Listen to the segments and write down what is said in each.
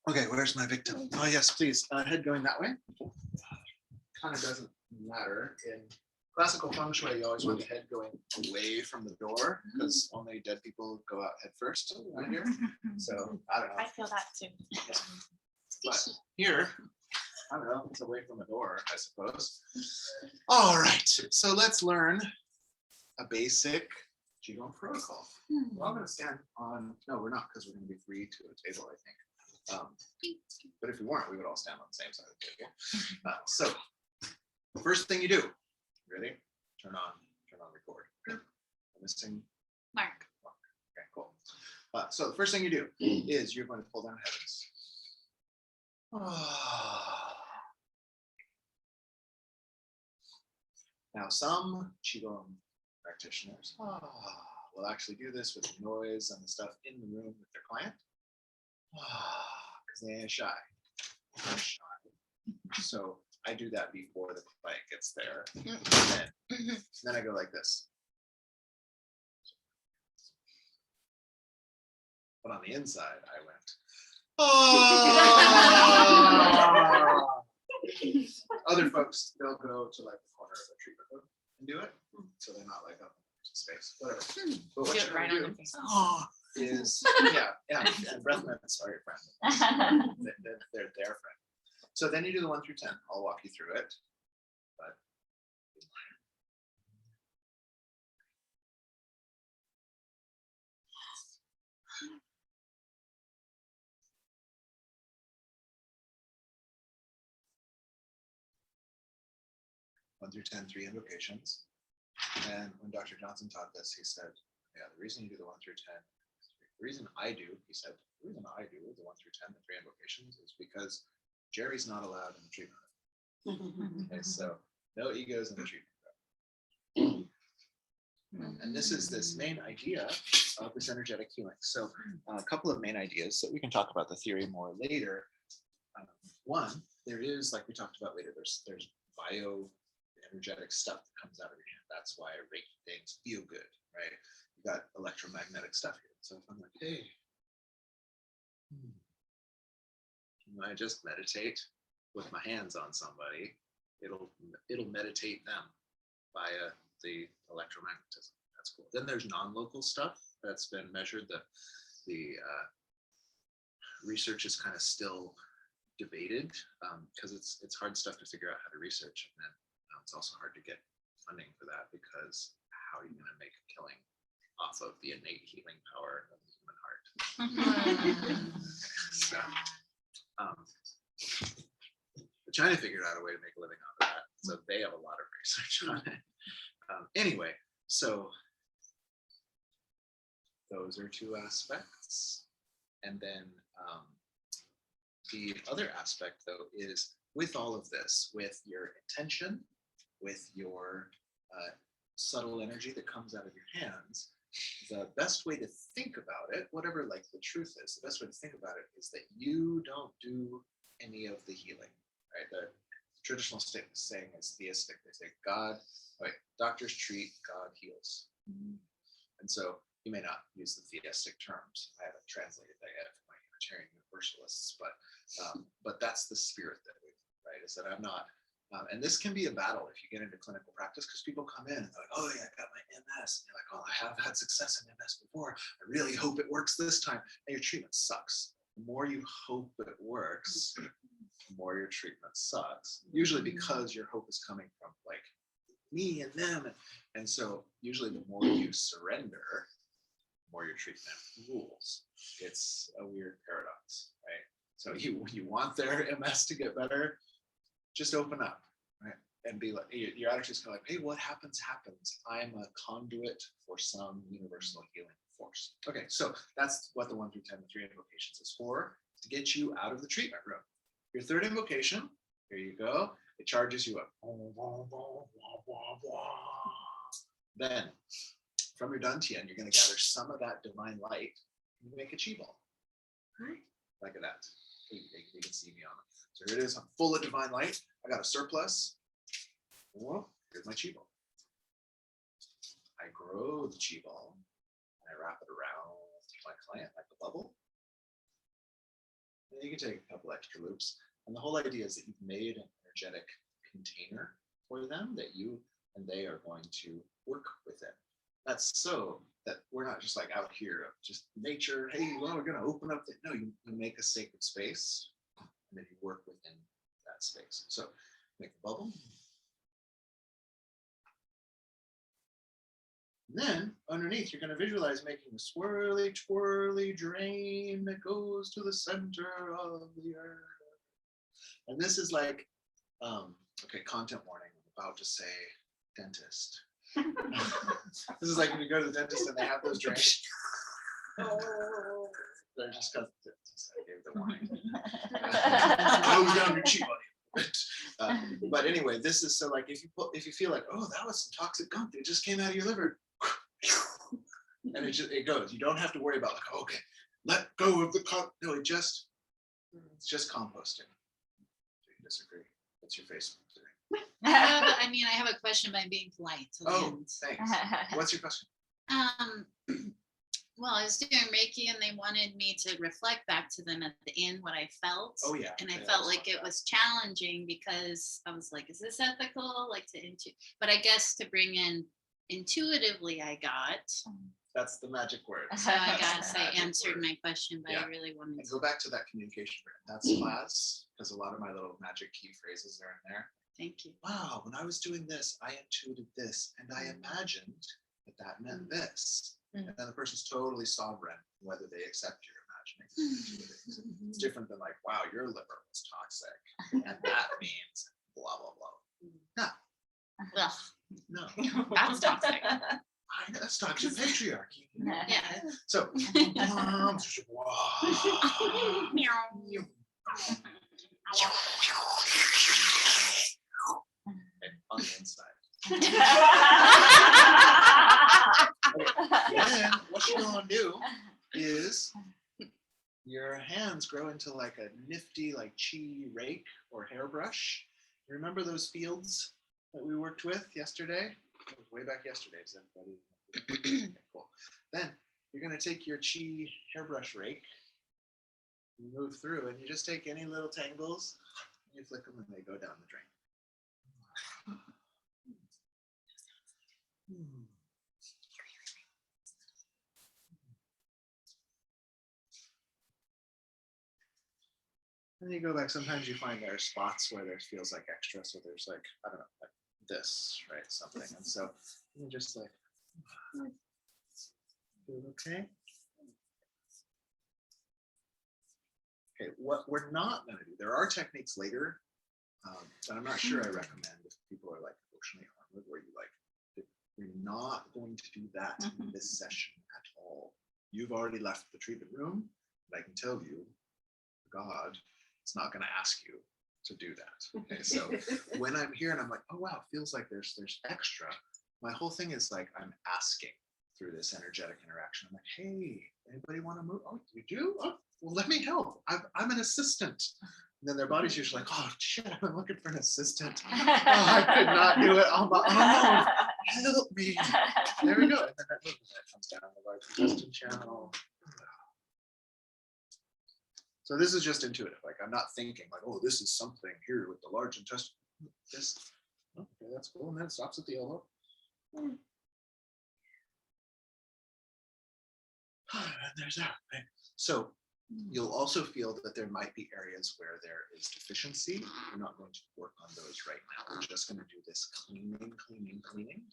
Okay, where's my victim? Oh yes, please. Head going that way. Kind of doesn't matter. In classical feng shui, you always want the head going away from the door because only dead people go out head first out here. So I don't know. I feel that too. Yeah. But here, I don't know, it's away from the door, I suppose. All right, so let's learn a basic Qigong protocol. Well, I'm going to stand on, no, we're not, because we're going to be free to a table, I think. But if we weren't, we would all stand on the same side of the table. So, first thing you do, ready? Turn on record. I'm missing Mark. Okay, cool. So the first thing you do is you're going to pull down heavens. Now, some Qigong practitioners will actually do this with the noise and the stuff in the room with their client because they ain't shy. They're shy. So I do that before the client gets there. And then I go like this. But on the inside, I went, Other folks, they'll go to like the corner of the treatment room and do it. So they're not like up in space, whatever. But what you're right on gonna the do face. is, and breath mints are your friend. They're their friend. So then you do the 1 through 10. I'll walk you through it. But 1 through 10, 3 invocations. And when Dr. Johnson taught this, he said, yeah, the reason you do the 1 through 10, the reason I do, he said, the reason I do the 1 through 10, the 3 invocations is because Jerry's not allowed in the treatment room. Okay, so no egos in the treatment room. And this is this main idea of this energetic healing. So a couple of main ideas that we can talk about the theory more later. One, there is, like we talked about later, there's bio energetic stuff that comes out of your hand. That's why Reiki things feel good, right? You got electromagnetic stuff here. So if I'm like, hey, can I just meditate with my hands on somebody? It'll meditate them via the electromagnetism. That's cool. Then there's non-local stuff that's been measured. The research is kind of still debated because it's hard stuff to figure out how to research, and then it's also hard to get funding for that because how are you going to make a killing off of the innate healing power of the human heart? So, China figured out a way to make a living out of that, so they have a lot of research on it. Anyway, so those are 2 aspects, and then the other aspect, though, is with all of this, with your intention, with your subtle energy that comes out of your hands, the best way to think about it, whatever like the truth is, the best way to think about it is that you don't do any of the healing, right? The traditional saying is theistic. They say God, right? Doctors treat, God heals. And so you may not use the theistic terms. I haven't translated that yet for my Unitarian Universalists, but that's the spirit that we, right? Is that I'm not, and this can be a battle if you get into clinical practice because people come in and they're like, oh yeah, I got my MS. And you're like, oh, I have had success in MS before. I really hope it works this time. And your treatment sucks. The more you hope it works, the more your treatment sucks. Usually because your hope is coming from like me and them. And so usually the more you surrender, the more your treatment rules. It's a weird paradox, right? So you want their MS to get better, just open up, right? And be like, your attitude is kind of like, hey, what happens, happens. I'm a conduit for some universal healing force. Okay, so that's what the 1 through 10, the 3 invocations is for, to get you out of the treatment room. Your 3rd invocation, here you go. It charges you up. Then, from your dantian, you're going to gather some of that divine light and make a chi ball. Like that. You can see me on it. So here it is. I'm full of divine light. I got a surplus. Well, here's my chi ball. I grow the chi ball and I wrap it around client, like a bubble. And you can take a couple extra loops. And the whole idea is that you've made an energetic container for them that you and they are going to work within. That's so that we're not just like out here of just nature. Hey, well, we're going to open up. No, you make a sacred space and then you work within that space. So make a bubble. And then underneath, you're going to visualize making a swirly, twirly drain that goes to the center of the earth. And this is like, okay, content warning. I'm about to say dentist. This is like when you go to the dentist and they have those drains. They're just because I gave the warning. Close down your cheek, buddy. But anyway, this is so like if you feel like, oh, that was some toxic gunk that just came out of your liver, and it goes. You don't have to worry about like, okay, let go of the no. It's just composting. Do you disagree? What's your face doing? I have a question, but I'm being polite. Oh, thanks. What's your question? Well, I was doing Reiki and they wanted me to reflect back to them at the end what I felt. Oh, yeah. And I felt like it was challenging because I was like, is this ethical? Like but I guess to bring in intuitively, I got. That's the magic word. So I guess I answered my question, but yeah. I really wanted and to. go back to that communication. That's class, because a lot of my little magic key phrases are in there. Thank you. Wow, when I was doing this, I intuited this, and I imagined that meant this. And then the person's totally sovereign whether they accept your imagining. It's different than like, wow, your liver was toxic, and that means blah blah blah. No, no, That's toxic. That's toxic patriarchy. Yeah. So, on the inside. Then what you're gonna do is your hands grow into like a nifty like chi rake or hairbrush. Remember those fields that we worked with yesterday? It was way back yesterday. Is everybody? Okay, cool. Then you're gonna take your chi hairbrush rake, you move through, and you just take any little tangles, and you flick them, and they go down the drain. And then you go back. Sometimes you find there are spots where there feels like extra. So there's like, I don't know, like this, right? Something. And so you just like, feel okay? Okay, what we're not going to do, there are techniques later that I'm not sure I recommend if people are like emotionally harmed, where you like, you're not going to do that in this session at all. You've already left the treatment room, but I can tell you, God, it's not going to ask you to do that. Okay, so when I'm here and I'm like, oh wow, it feels like there's extra. My whole thing is like I'm asking through this energetic interaction. I'm like, hey, anybody want to move? Oh, you do? Oh, well, let me help. I'm an assistant. And then their body's usually like, oh shit, I'm looking for an assistant. Oh, I could not do it on my own. Help me. There we go. And then that comes down the large intestine channel. So this is just intuitive. Like I'm not thinking like, oh, this is something here with the large intestine. This, okay, that's cool. And then it stops at the elbow. And there's that. Right? So you'll also feel that there might be areas where there is deficiency. We're not going to work on those right now. We're just going to do this cleaning.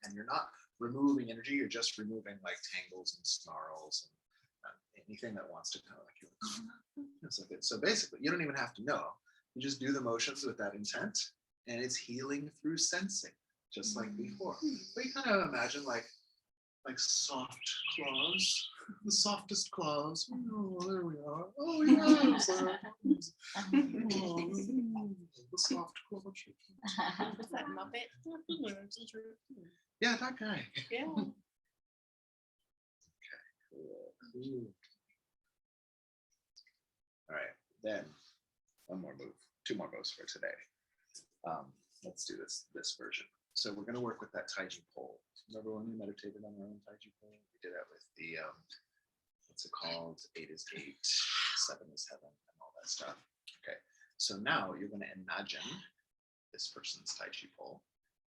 And you're not removing energy. You're just removing like tangles and snarls and anything that wants to kind of like, so basically, you don't even have to know. You just do the motions with that intent, and it's healing through sensing, just like before. But you kind of imagine like soft claws, the softest claws. Oh, there we are. Oh, yes. The soft claws. Is that Muppet? Yeah, that guy. Yeah. Cool. All right, then one more move, two more moves for today. Let's do this version. So we're going to work with that Taiji pole. Remember when we meditated on our own Taiji pole? We did that with the what's it called 8 is 8, 7 is heaven, and all that stuff. Okay, so now you're going to imagine this person's Tai Chi pole.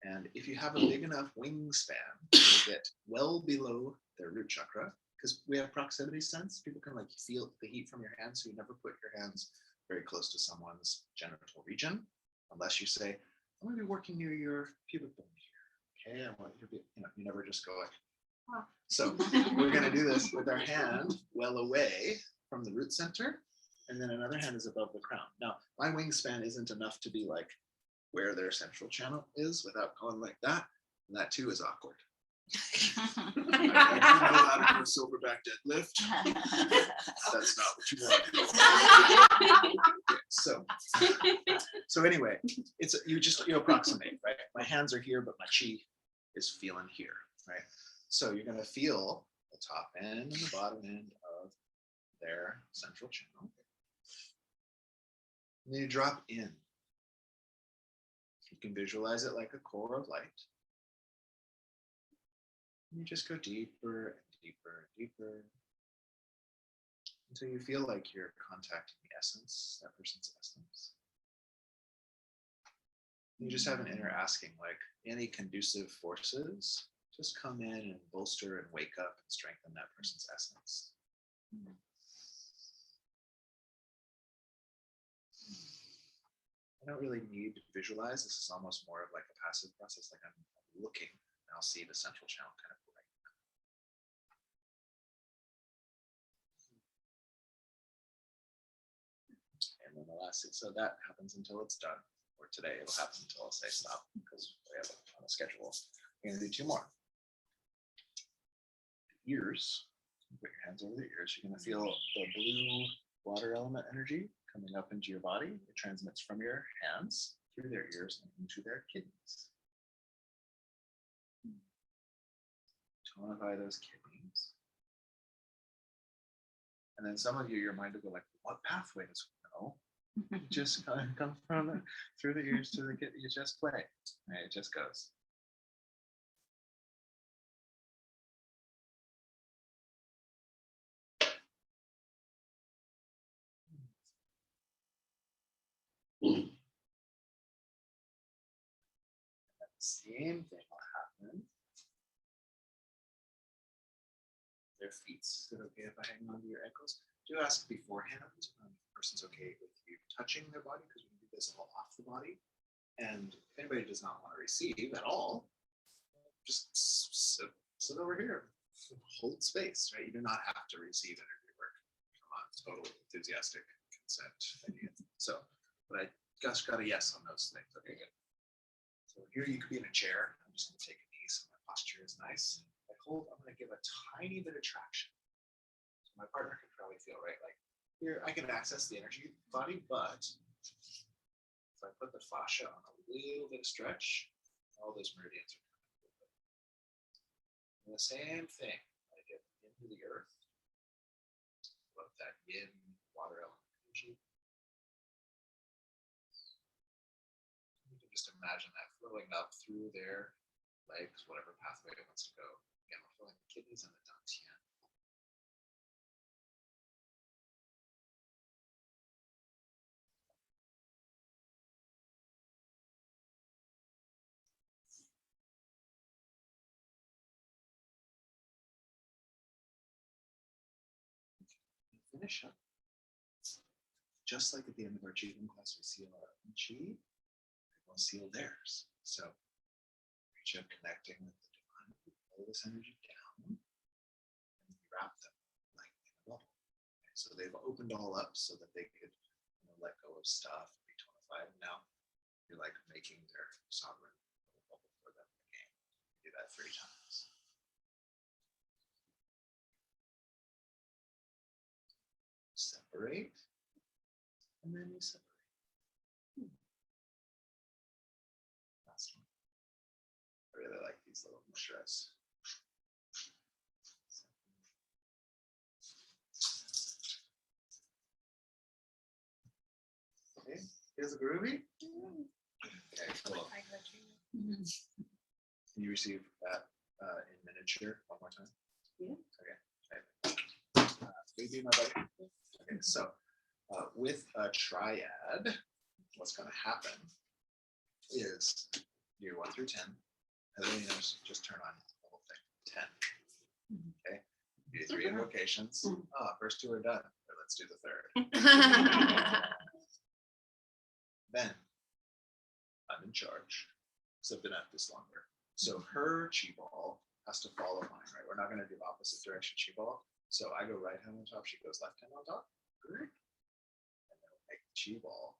And if you have a big enough wingspan, you'll get well below their root chakra, because we have proximity sense. People can like feel the heat from your hands, so you never put your hands very close to someone's genital region, unless you say, I'm going to be working near your pubic bone here. Okay, I want you to be, you never just go like, oh. So we're going to do this with our hand well away from the root center, and then another hand is above the crown. Now, my wingspan isn't enough to be like where their central channel is without going like that, and that too is awkward. I do know how to do a silverback deadlift. That's not what you want to do. Okay, so anyway, it's you approximate, right? My hands are here, but my chi is feeling here, right? So you're going to feel the top end and the bottom end of their central channel. And then you drop in. You can visualize it like a core of light. And you just go deeper and deeper and deeper until you feel like you're contacting the essence, that person's essence. You just have an inner asking, like any conducive forces, just come in and bolster and wake up and strengthen that person's essence. I don't really need to visualize. This is almost more of like a passive process, like I'm looking and I'll see the central channel kind of right. And then the last, so that happens until it's done. Or today it'll happen until I'll say stop because we have it on a schedule. We're gonna do 2 more. Ears, put your hands over the ears. You're gonna feel the blue water element energy coming up into your body. It transmits from your hands through their ears and into their kidneys. Tonify those kidneys. And then some of you, your mind will go like, what pathway does it know? Just kind of come from through the ears to the kidney. You just play. Right? It just goes. Same thing will happen. Their feet. Is it okay if I hang on to your ankles? Do ask beforehand if the person's okay with you touching their body, because we can do this all off the body. And if anybody does not want to receive at all, just sit over here. Hold space, right? You do not have to receive energy work. Come on, total enthusiastic consent. So, but I just got a yes on those things. Okay, good. So here you could be in a chair. I'm just going to take a knee so my posture is nice. I'm going to give a tiny bit of traction. So my partner can probably feel, right? Like here, I can access the energy body, but if I put the fascia on a little bit of stretch, all those meridians are coming a little bit. And the same thing, I get into the earth, love that yin water element energy. Just imagine that flowing up through their legs, whatever pathway it wants to go. Again, we're filling the kidneys and the dantian. Finish up. Just like at the end of our Qigong class, we seal our own Qi. Will seal theirs. So reach up, connecting with the divine, pull this energy down, and wrap them like in a bubble. Okay, so they've opened all up so that they could let go of stuff, be tonified. And now you're like making their sovereign bubble for them again. Do that 3 times. Separate, and then you separate. I really like these little mudras. Okay, here's a groovy. Okay, cool. Can you receive that in miniature one more time? Yeah. Okay. 3 you be my buddy? Okay, so with a triad, what's going to happen is you do 1 through 10, and then you just turn on the whole thing. 10. Okay. You do 3 invocations. First 2 are done. Let's do the 3rd. Then I'm in charge, because I've been at this longer. So her chi ball has to follow mine, right? We're not going to do opposite direction chi ball. So I go right hand on top, she goes left hand on top. And then we'll make the chi ball.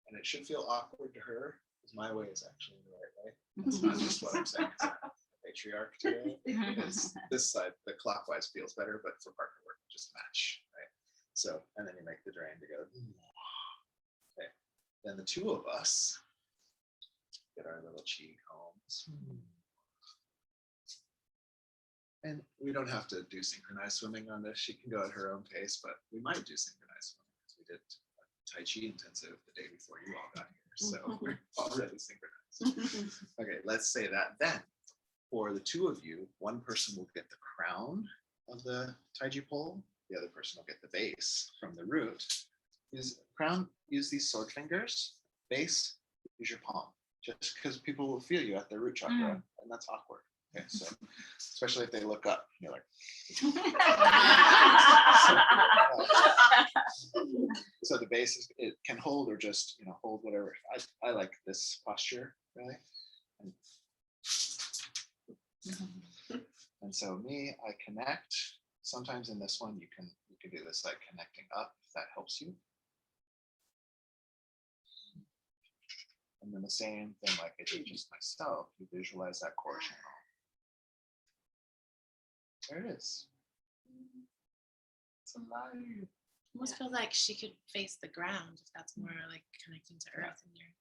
And it should feel awkward to her, because my way is actually the right way. That's not just what I'm saying. I'm a patriarch today. Because this side, the clockwise feels better, but for partner work, just match, right? So, and then you make the drain together. Okay. Then the 2 of us get our little chi combs. And we don't have to do synchronized swimming on this. She can go at her own pace, but we might do synchronized swimming because we did Tai Chi intensive the day before you all got here. So we're already synchronized. Okay, let's say that then. For the 2 of you, one person will get the crown of the Taiji pole. The other person will get the base from the root. Use crown, use these sword fingers. Base, use your palm. Just because people will feel you at their root chakra, and that's awkward. Okay, so especially if they look up, you're like. So the base is, it can hold or just hold whatever. I like this posture really. And so me, I connect. Sometimes in this one you can do this like connecting up if that helps you. And then the same thing like I did just myself, you visualize that core channel. There it is. It's alive. Almost feel like she could face the ground if that's more like connecting to earth in your.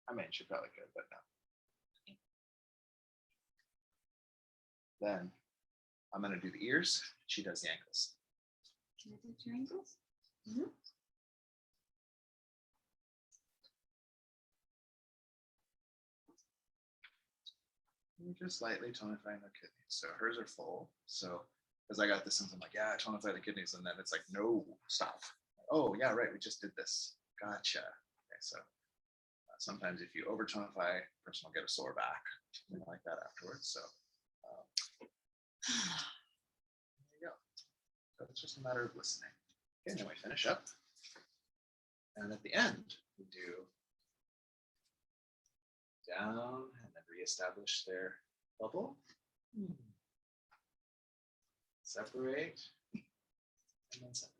I mean, she probably could, but no. Then I'm going to do the ears. She does the ankles. Can I do your ankles? You're just lightly tonifying the kidneys. So hers are full. So as I got this, I'm like, yeah, I tonify the kidneys. And then it's like, no, stop. Oh, yeah, right. We just did this. Gotcha. Okay, so sometimes if you over tonify, the person will get a sore back, something like that afterwards. So there you go. So it's just a matter of listening. Okay, and then we finish up. And at the end, we do down and then reestablish their bubble. Separate and then separate.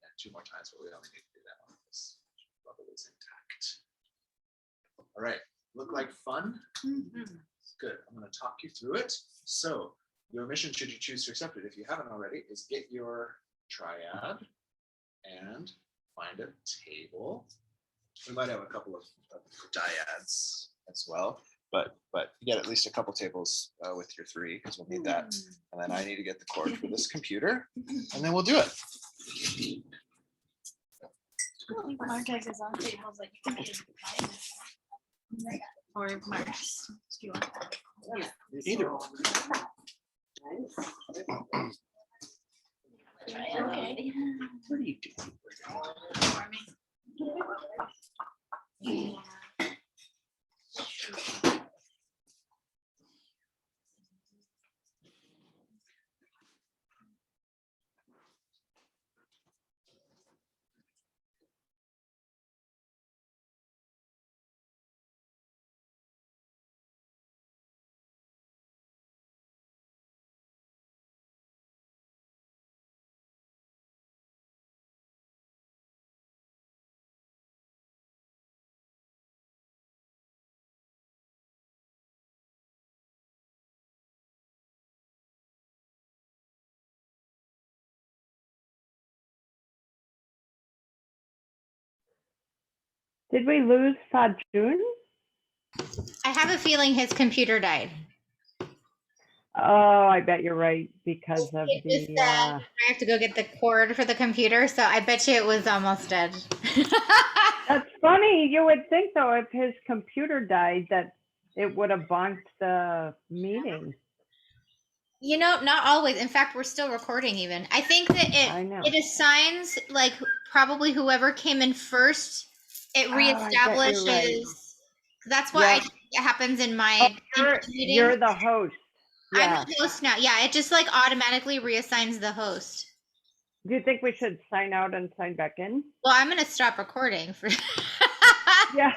And 2 more times, but we only need to do that one. This bubble is intact. All right, look like fun? Good. I'm going to talk you through it. So your mission, should you choose to accept it, if you haven't already, is get your triad and find a table. We might have a couple of dyads as well, but you get at least a couple tables with your 3 because we'll need that. And then I need to get the cord for this computer, and then we'll do it. Marcus is on tables like or Marcus. Do you want that? Either one. Okay. What are you doing? For me. Did we lose Sajun? I have a feeling his computer died. Oh, I bet you're right because of It just the. said I have to go get the cord for the computer, so I bet you it was almost dead. That's funny. You would think though, if his computer died, that it would have bonked the meeting. You know, not always. In fact, we're still recording even. I think that I know. it assigns like probably whoever came in first, it Oh, I bet you're right. reestablishes. That's what Yeah. it happens in my meeting. You're the host. Yeah. I'm the host now. Yeah, it just like automatically reassigns the host. Do you think we should sign out and sign back in? Well, I'm gonna stop recording for Yeah.